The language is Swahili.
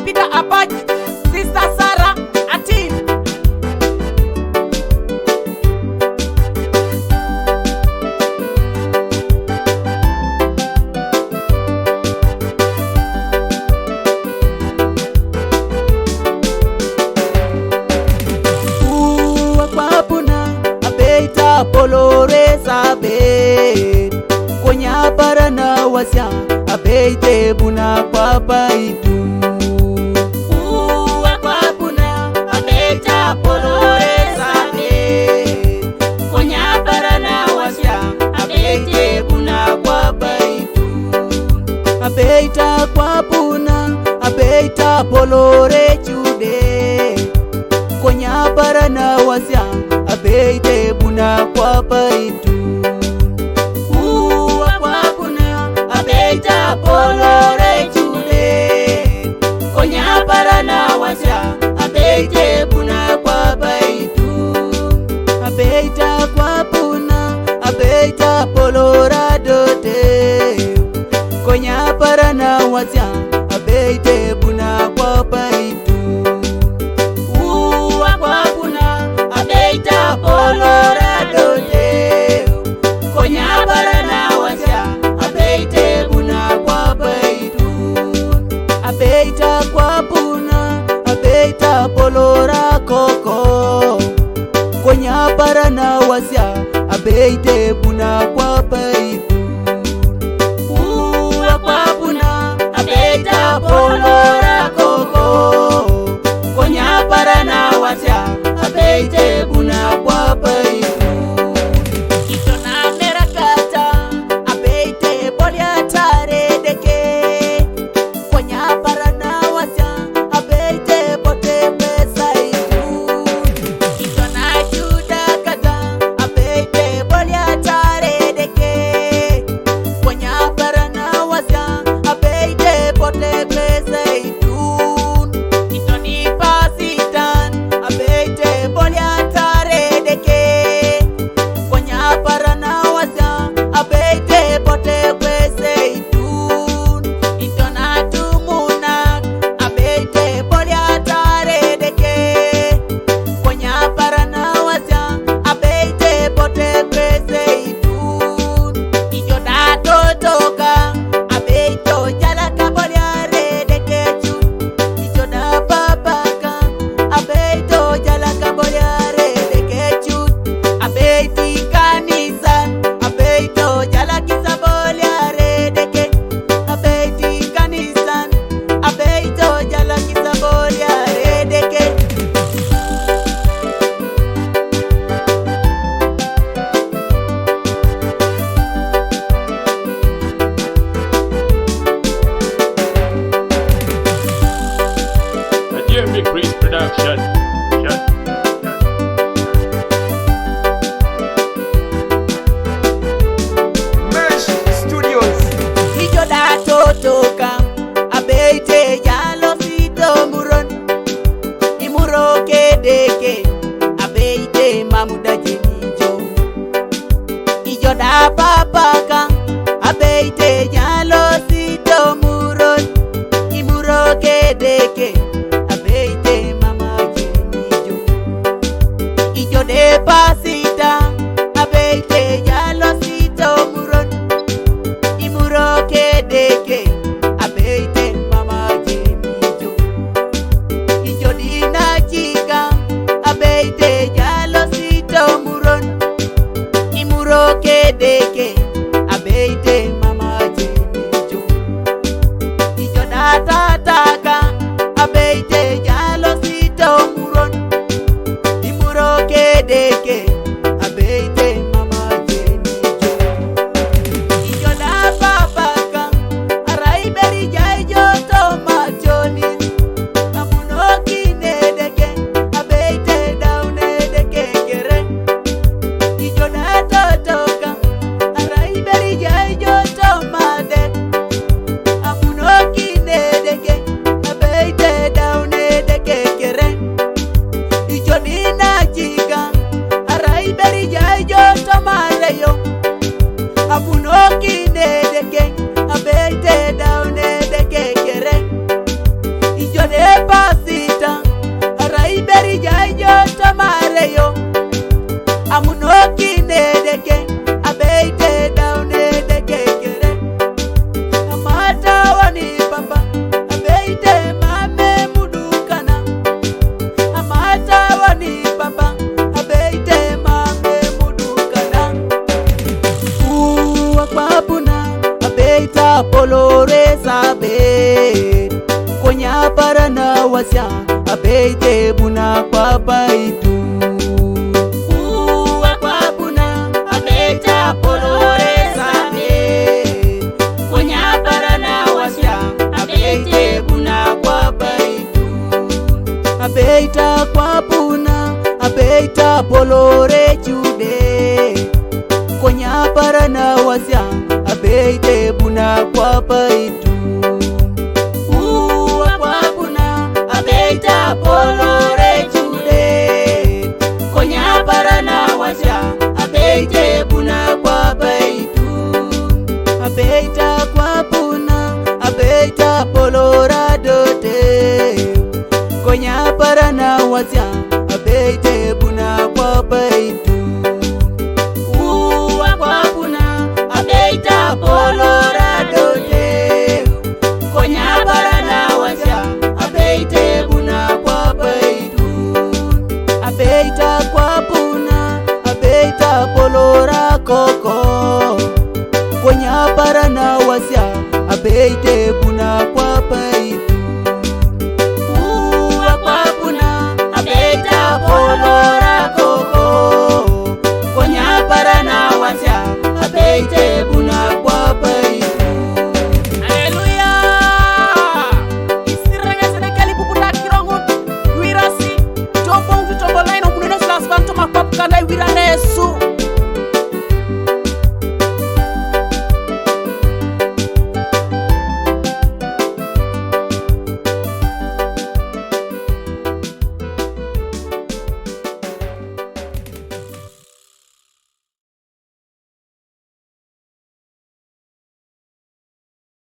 Peter Abaj, Sister Sarah Atin. Polore sabe konya parana wasya abeite buna papa itu Kwa puna abeita polore sabe konya parana wasya abeite buna papa itu abeita kwa puna abeita polore chude konya parana wasya abeite buna kwapa itu kwa puna abeita polore chude konya parana wasya abeite buna kwapa itu abeita kwa puna abeita polora dote konya parana wasya abeite buna kwapa itu kwa puna abeita polora dote konya parana wasya abeite buna kwapa itu abeita kwa puna abeita polora koko konya parana wasya abeite buna kwapa itu kwa puna abeita polora koko konya parana wasya abeite buna kwapa itu itona merakata abeite polia tare deke konya parana wasya abeite pote pesa itu itona juda kata abeite polia tare deke konya parana wasya abeite pote pesa itu itoni pasitan abeite polia tare deke konya parana wasya abeite pote pesa itu itona tumuna abeite polia tare deke konya parana wasya abeite pote pesa itu ijoda totoka abeito jalaka polia redeke chu ijoda babaka abeito jalaka polia redeke chu abeiti kanisa abeito jalakisa polia redeke abeiti kanisa abeito jalakisa polia redeke A Jeremy Chris production. Mesh Studios. ijoda totoka abeite jalo sito muron imuro kedeke abeite mamuda jenijo ijoda papaka abeite jalo sito muron imuro kedeke abeite mama jenijo ijode pasita abeite jalo sito muron imuro kedeke abeite mama jenijo ijodina chiga abeite jalo sito muron imuro kedeke abeite mama jenijo ijoda tataka abeite jalo sito muron imuro kedeke abeite mama jenijo ijoda babaka araiberi jaijo tomachoni amuno kinedeke abeite daunedeke kere ijoda totoka araiberi jaijo wasya abeite buna kwa baitu. Uwa kwa buna abeita polore sane. Konya parana wasya abeite buna kwa baitu. Abeita kwa buna abeita polore chude. Konya parana wasya abeite buna kwa baitu. Uwa kwa buna abeita polore chude. Konya parana wasya abeite buna kwa baitu. Abeita kwa buna abeita polora dote. Konya parana wasya abeite buna kwa baitu. Uwa kwa buna abeita polora dote. Konya parana wasya abeite buna kwa baitu. Abeita kwa buna abeita polora koko. Konya parana wasya abeite buna kwa baitu. Uwa kwa buna abeita polora